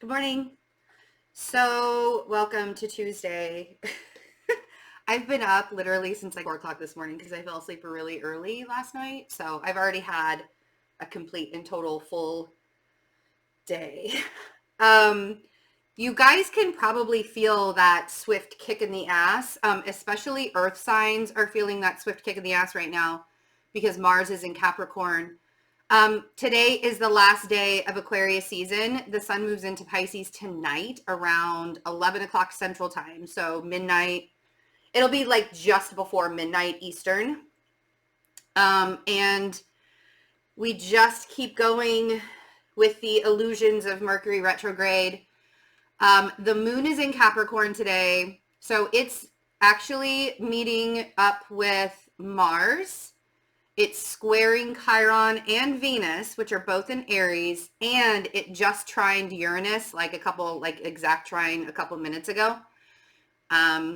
Good morning. So, welcome to Tuesday. I've been up literally since like 4 o'clock this morning because I fell asleep really early last night. So, I've already had a complete and total full day. Um, you guys can probably feel that swift kick in the ass, especially earth signs are feeling that swift kick in the ass right now because Mars is in Capricorn. Today is the last day of Aquarius season. The sun moves into Pisces tonight around 11 o'clock Central Time. So midnight, it'll be like just before midnight Eastern. And we just keep going with the illusions of Mercury retrograde. The moon is in Capricorn today. So it's actually meeting up with Mars. It's squaring Chiron and Venus, which are both in Aries, and it just trined Uranus, exact trine a couple minutes ago.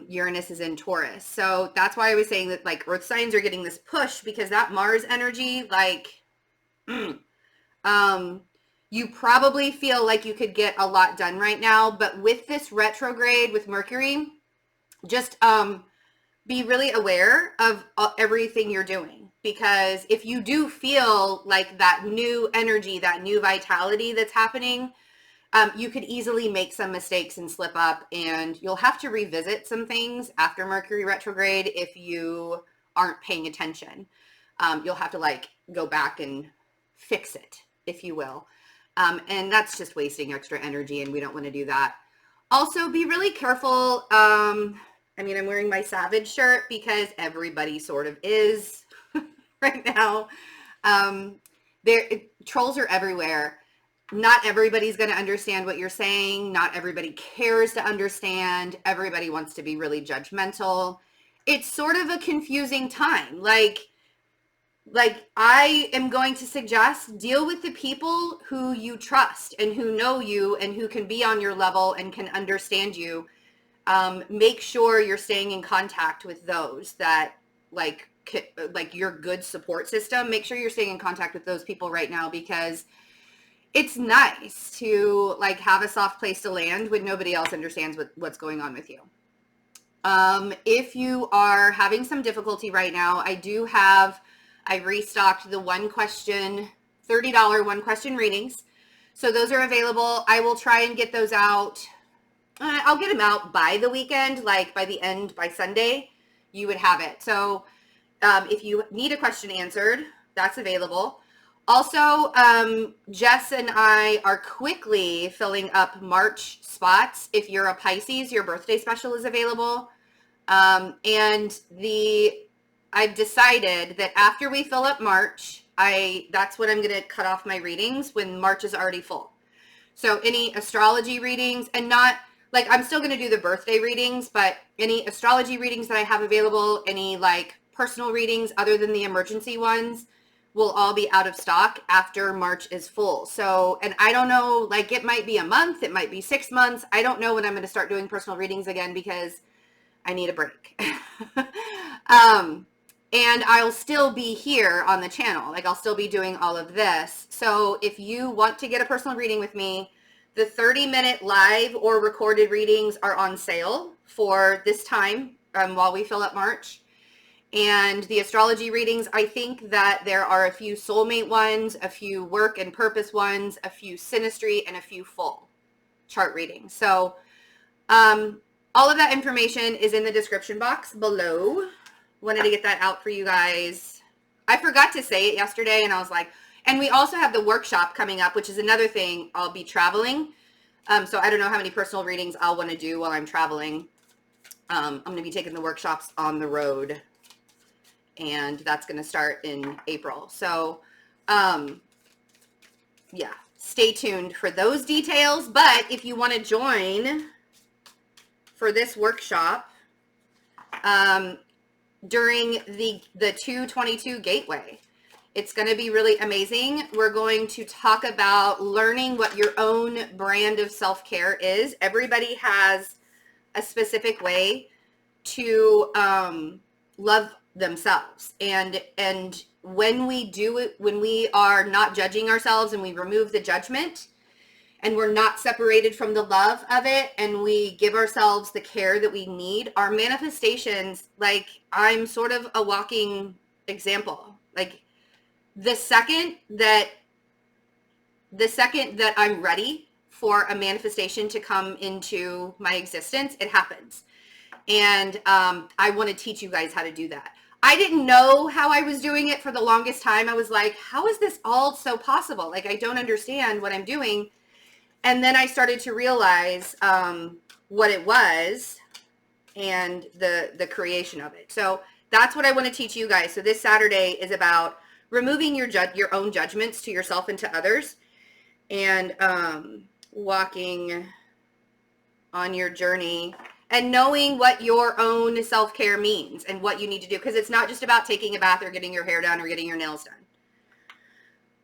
Uranus is in Taurus. So that's why I was saying that like earth signs are getting this push because that Mars energy, you probably feel like you could get a lot done right now, but with this retrograde with Mercury, just be really aware of everything you're doing, because if you do feel like that new energy, that new vitality that's happening, you could easily make some mistakes and slip up, and you'll have to revisit some things after Mercury retrograde if you aren't paying attention. You'll have to go back and fix it, if you will. And that's just wasting extra energy, and we don't want to do that. Also, be really careful. I'm wearing my Savage shirt because everybody sort of is right now. Trolls are everywhere. Not everybody's going to understand what you're saying. Not everybody cares to understand. Everybody wants to be really judgmental. It's sort of a confusing time. I am going to suggest deal with the people who you trust and who know you and who can be on your level and can understand you. Make sure you're staying in contact with those that like your good support system. Make sure you're staying in contact with those people right now, because it's nice to have a soft place to land when nobody else understands what's going on with you. If you are having some difficulty right now, I restocked the $30 one question readings. So those are available. I will try and get those out. I'll get them out by the weekend, by Sunday, you would have it. So if you need a question answered, that's available. Also, Jess and I are quickly filling up March spots. If you're a Pisces, your birthday special is available. And I've decided that after we fill up March, that's when I'm going to cut off my readings, when March is already full. So any astrology readings, and not I'm still going to do the birthday readings, but any astrology readings that I have available, any personal readings other than the emergency ones, will all be out of stock after March is full. So, and I don't know, it might be a month, it might be 6 months. I don't know when I'm going to start doing personal readings again because I need a break. And I'll still be here on the channel. I'll still be doing all of this. So if you want to get a personal reading with me, the 30-minute live or recorded readings are on sale for this time while we fill up March. And the astrology readings, I think that there are a few soulmate ones, a few work and purpose ones, a few synastry, and a few full chart readings. So all of that information is in the description box below. Wanted to get that out for you guys. I forgot to say it yesterday, and I was like, and we also have the workshop coming up, which is another thing. I'll be traveling. So I don't know how many personal readings I'll want to do while I'm traveling. I'm going to be taking the workshops on the road, and that's going to start in April. So, yeah, stay tuned for those details. But if you want to join for this workshop, during the 222 gateway, it's going to be really amazing. We're going to talk about learning what your own brand of self-care is. Everybody has a specific way to love themselves. And when we do it, when we are not judging ourselves and we remove the judgment, and we're not separated from the love of it, and we give ourselves the care that we need, our manifestations, like, I'm sort of a walking example. Like, the second that I'm ready for a manifestation to come into my existence, it happens. And I want to teach you guys how to do that. I didn't know how I was doing it for the longest time. I was like, how is this all so possible? Like, I don't understand what I'm doing. And then I started to realize what it was and the creation of it. So that's what I want to teach you guys. So this Saturday is about removing your own judgments to yourself and to others, and walking on your journey and knowing what your own self-care means and what you need to do. Because it's not just about taking a bath or getting your hair done or getting your nails done.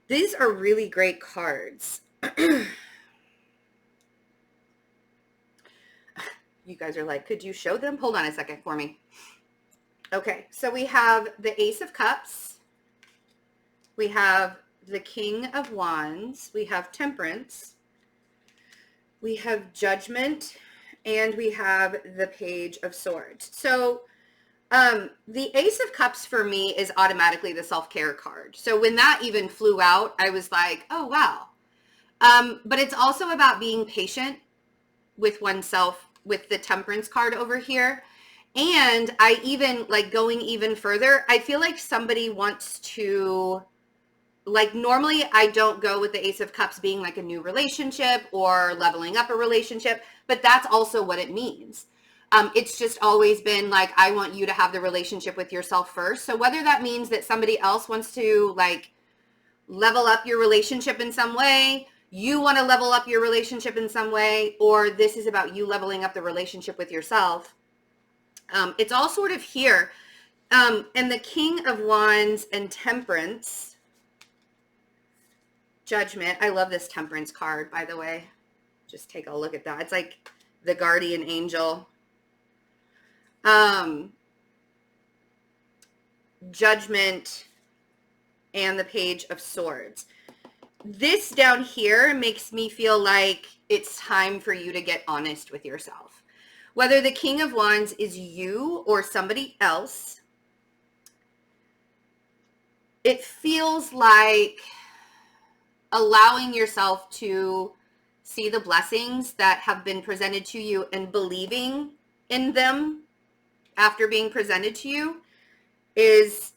These are really great cards. You guys are like, could you show them? Hold on a second for me. Okay, so we have the Ace of Cups. We have the King of Wands. We have Temperance. We have Judgment. And we have the Page of Swords. So the Ace of Cups for me is automatically the self-care card. So when that even flew out, I was like, oh, wow. But it's also about being patient with oneself with the Temperance card over here. And I even, like, going even further, I feel like somebody wants to, like, normally I don't go with the Ace of Cups being like a new relationship or leveling up a relationship, but that's also what it means. It's just always been like, I want you to have the relationship with yourself first. So whether that means that somebody else wants to, like, level up your relationship in some way, you want to level up your relationship in some way, or this is about you leveling up the relationship with yourself. It's all sort of here. And the King of Wands and Temperance, Judgment. I love this Temperance card, by the way. Just take a look at that. It's like the guardian angel. Judgment and the Page of Swords. This down here makes me feel like it's time for you to get honest with yourself. Whether the King of Wands is you or somebody else, it feels like allowing yourself to see the blessings that have been presented to you and believing in them after being presented to you is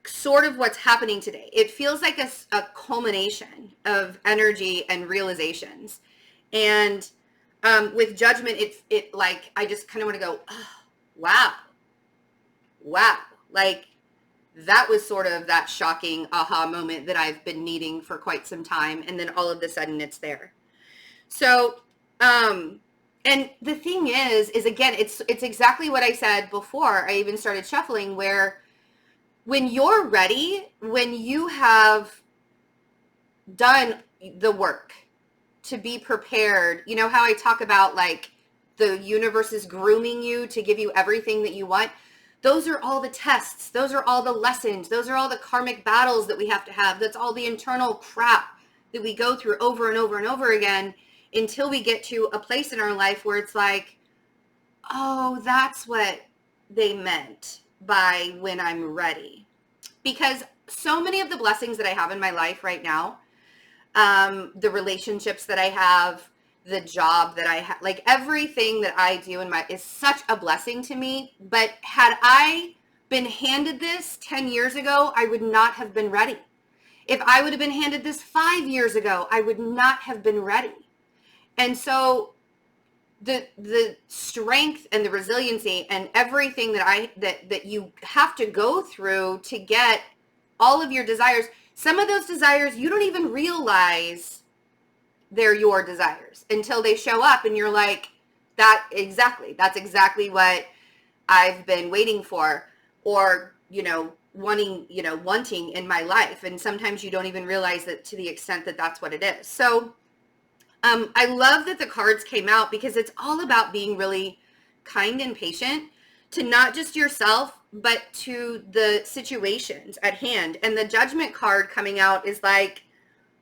sort of what's happening today. It feels like a culmination of energy and realizations. And with Judgment, it like, I just kind of want to go, oh, wow. Like, that was sort of that shocking aha moment that I've been needing for quite some time. And then all of a sudden it's there. So, and the thing is again, it's exactly what I said before I even started shuffling, where when you're ready, when you have done the work to be prepared, you know how I talk about, like, the universe is grooming you to give you everything that you want. Those are all the tests. Those are all the lessons. Those are all the karmic battles that we have to have. That's all the internal crap that we go through over and over and over again until we get to a place in our life where it's like, oh, that's what they meant by when I'm ready. Because so many of the blessings that I have in my life right now, the relationships that I have, the job that I have, like, everything that I do is such a blessing to me. But had I been handed this 10 years ago, I would not have been ready. If I would have been handed this 5 years ago, I would not have been ready. And so the strength and the resiliency and everything that you have to go through to get all of your desires, some of those desires you don't even realize they're your desires until they show up and you're like, that's exactly what I've been waiting for, or, wanting in my life. And sometimes you don't even realize that to the extent that that's what it is. So I love that the cards came out, because it's all about being really kind and patient to not just yourself, but to the situations at hand. And the Judgment card coming out is like,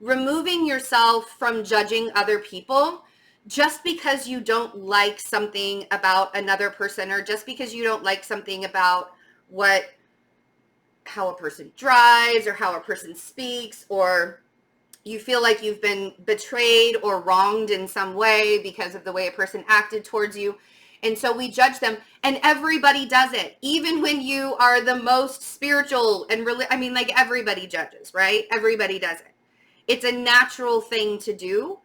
removing yourself from judging other people just because you don't like something about another person, or just because you don't like something about how a person drives or how a person speaks, or you feel like you've been betrayed or wronged in some way because of the way a person acted towards you. And so we judge them, and everybody does it. Even when you are the most spiritual and really, I mean, like, everybody judges, right? Everybody does it. It's a natural thing to do.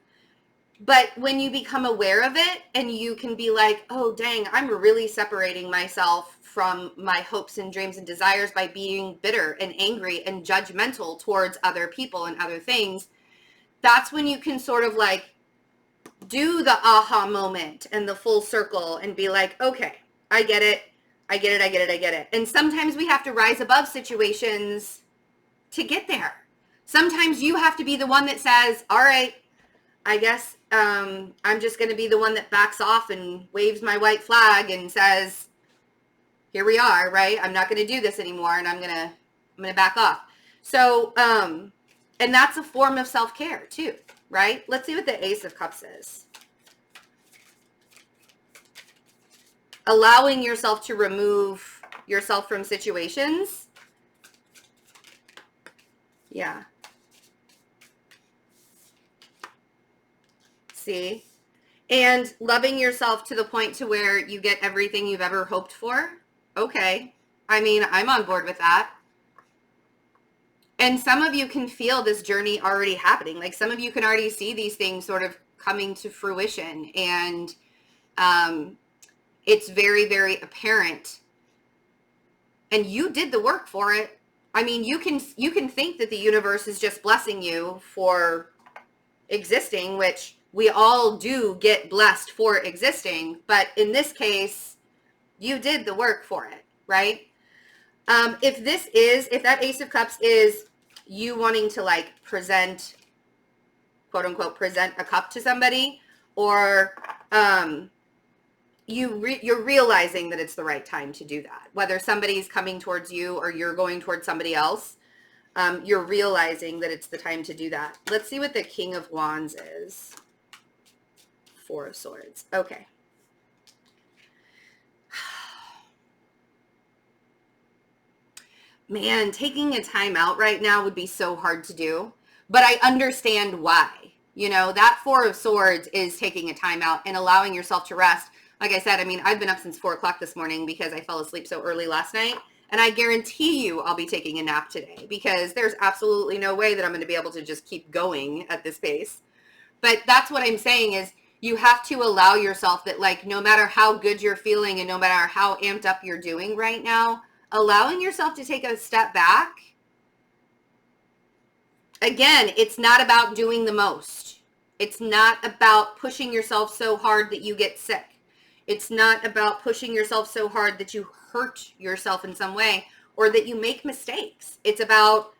But when you become aware of it and you can be like, oh, dang, I'm really separating myself from my hopes and dreams and desires by being bitter and angry and judgmental towards other people and other things, that's when you can sort of like do the aha moment and the full circle and be like, okay, I get it. I get it. I get it. I get it. And sometimes we have to rise above situations to get there. Sometimes you have to be the one that says, all right, I guess I'm just going to be the one that backs off and waves my white flag and says, here we are, right? I'm not going to do this anymore, and I'm going to back off. So, and that's a form of self-care too, right? Let's see what the Ace of Cups is. Allowing yourself to remove yourself from situations. Yeah. See? And loving yourself to the point to where you get everything you've ever hoped for. Okay. I mean, I'm on board with that. And some of you can feel this journey already happening. Like, some of you can already see these things sort of coming to fruition. And it's very, very apparent. And you did the work for it. I mean, you can think that the universe is just blessing you for existing, which we all do get blessed for existing. But in this case, you did the work for it, right? If that Ace of Cups is you wanting to like present, quote unquote, present a cup to somebody, or you're realizing that it's the right time to do that, whether somebody's coming towards you or you're going towards somebody else, you're realizing that it's the time to do that. Let's see what the King of Wands is. Four of Swords. Okay. Man, taking a time out right now would be so hard to do, but I understand why. You know, that Four of Swords is taking a time out and allowing yourself to rest. Like I said, I mean, I've been up since 4 o'clock this morning because I fell asleep so early last night. And I guarantee you I'll be taking a nap today, because there's absolutely no way that I'm going to be able to just keep going at this pace. But that's what I'm saying is you have to allow yourself that, like, no matter how good you're feeling and no matter how amped up you're doing right now, allowing yourself to take a step back. Again, it's not about doing the most. It's not about pushing yourself so hard that you get sick. It's not about pushing yourself so hard that you hurt yourself in some way or that you make mistakes. It's about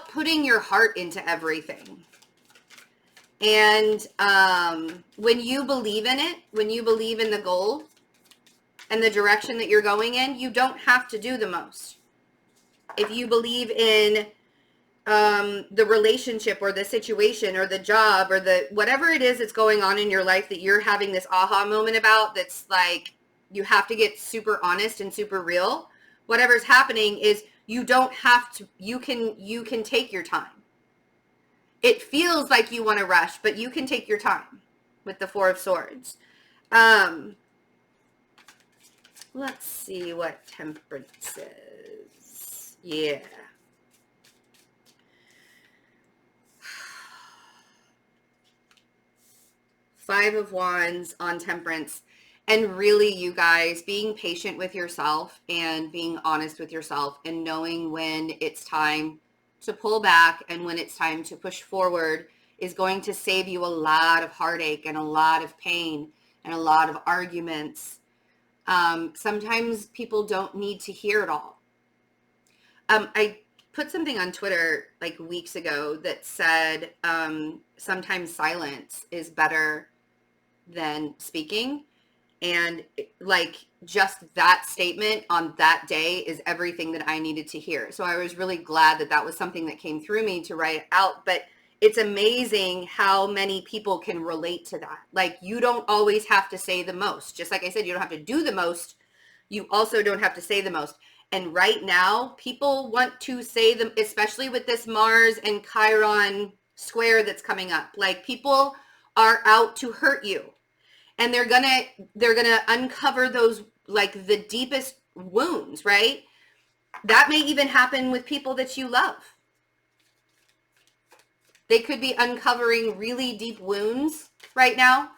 putting your heart into everything. And when you believe in it, when you believe in the goal and the direction that you're going in, you don't have to do the most. If you believe in the relationship or the situation or the job or the whatever it is that's going on in your life that you're having this aha moment about, that's like you have to get super honest and super real, whatever's happening is you don't have to, you can take your time. It feels like you want to rush, but you can take your time with the Four of Swords. Let's see what Temperance is. Yeah. Five of Wands on Temperance. And really, you guys, being patient with yourself and being honest with yourself and knowing when it's time to pull back and when it's time to push forward is going to save you a lot of heartache and a lot of pain and a lot of arguments. Sometimes people don't need to hear it all. I put something on Twitter like weeks ago that said sometimes silence is better than speaking. And like just that statement on that day is everything that I needed to hear. So I was really glad that that was something that came through me to write out. But it's amazing how many people can relate to that. Like, you don't always have to say the most. Just like I said, you don't have to do the most. You also don't have to say the most. And right now, people want to say them, especially with this Mars and Chiron square that's coming up. Like, people are out to hurt you. And they're gonna uncover those, like, the deepest wounds, right? That may even happen with people that you love. They could be uncovering really deep wounds right now.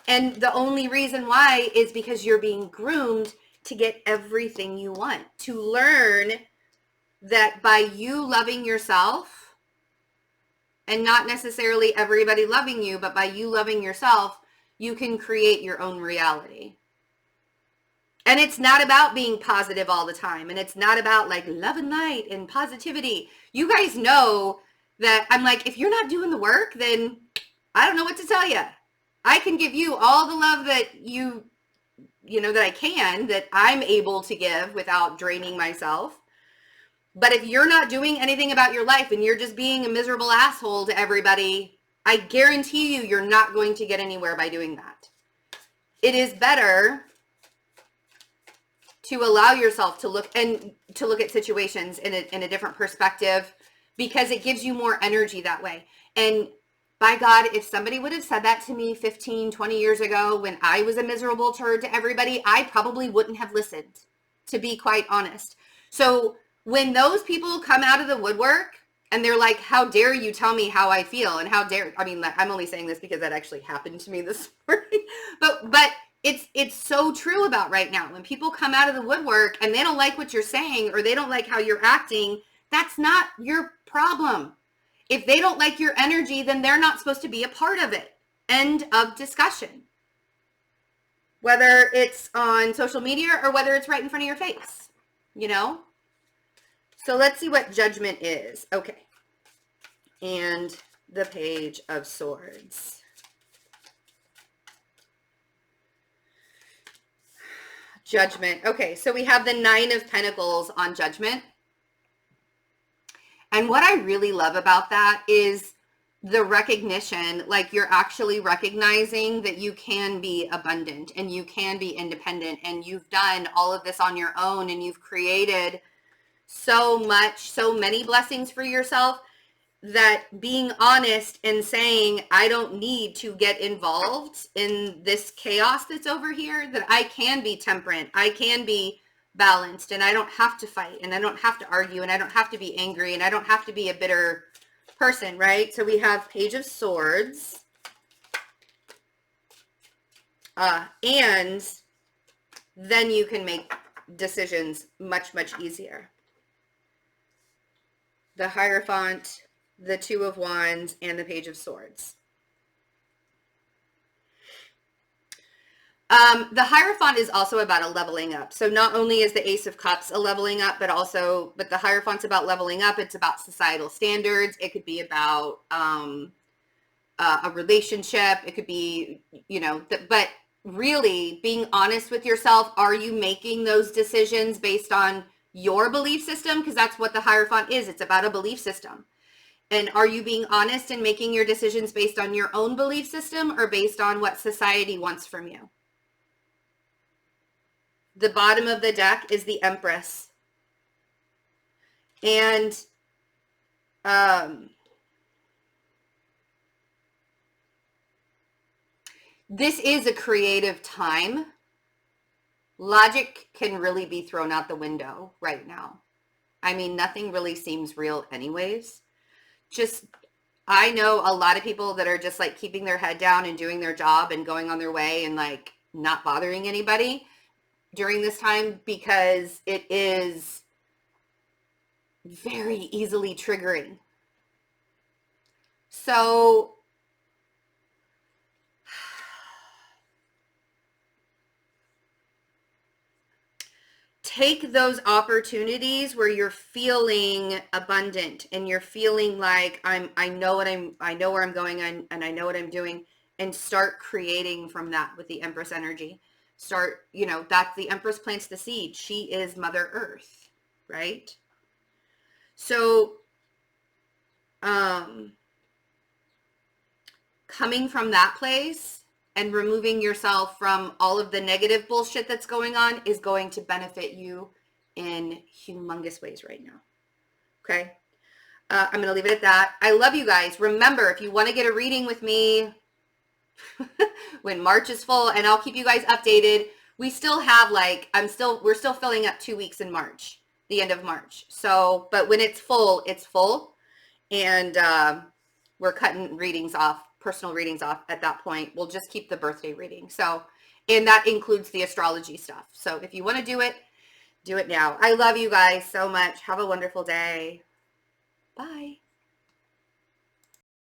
And the only reason why is because you're being groomed to get everything you want. To learn that by you loving yourself, and not necessarily everybody loving you, but by you loving yourself, you can create your own reality. And it's not about being positive all the time. And it's not about like love and light and positivity. You guys know that I'm like, if you're not doing the work, then I don't know what to tell you. I can give you all the love that that I'm able to give without draining myself. But if you're not doing anything about your life and you're just being a miserable asshole to everybody, I guarantee you're not going to get anywhere by doing that. It is better to allow yourself to look at situations in a different perspective, because it gives you more energy that way. And by God, if somebody would have said that to me 15, 20 years ago when I was a miserable turd to everybody, I probably wouldn't have listened, to be quite honest. So when those people come out of the woodwork and they're like, how dare you tell me how I feel, and I'm only saying this because that actually happened to me this morning, but it's so true about right now. When people come out of the woodwork and they don't like what you're saying, or they don't like how you're acting, that's not your problem. If they don't like your energy, then they're not supposed to be a part of it. End of discussion. Whether it's on social media or whether it's right in front of your face, So let's see what judgment is. Okay. And the Page of Swords. Judgment. Okay, so we have the Nine of Pentacles on Judgment. And what I really love about that is the recognition, like you're actually recognizing that you can be abundant and you can be independent, and you've done all of this on your own, and you've created so many blessings for yourself, that being honest and saying, I don't need to get involved in this chaos that's over here, that I can be temperate, I can be balanced, and I don't have to fight, and I don't have to argue, and I don't have to be angry, and I don't have to be a bitter person, right? So we have Page of Swords. And then you can make decisions much, much easier. The Hierophant, the Two of Wands, and the Page of Swords. The Hierophant is also about a leveling up. So not only is the Ace of Cups a leveling up, but the Hierophant's about leveling up. It's about societal standards. It could be about a relationship. It could be, but really being honest with yourself. Are you making those decisions based on your belief system? Because that's what the Hierophant is. It's about a belief system. And are you being honest and making your decisions based on your own belief system, or based on what society wants from you? The bottom of the deck is the Empress. And this is a creative time. Logic can really be thrown out the window right now. I mean, nothing really seems real anyways. I know a lot of people that are just like keeping their head down and doing their job and going on their way and like not bothering anybody during this time, because it is very easily triggering. So take those opportunities where you're feeling abundant and you're feeling like I know where I'm going, and I know what I'm doing, and start creating from that with the Empress energy. start, you know, that's the Empress plants the seed. She is Mother Earth, right? So, coming from that place and removing yourself from all of the negative bullshit that's going on is going to benefit you in humongous ways right now. Okay. I'm going to leave it at that. I love you guys. Remember, if you want to get a reading with me when March is full, and I'll keep you guys updated. We still have like, we're still filling up 2 weeks in March, the end of March. So, but when it's full, it's full. And we're cutting readings off, personal readings off at that point. We'll just keep the birthday reading. So, and that includes the astrology stuff. So if you want to do it now. I love you guys so much. Have a wonderful day. Bye.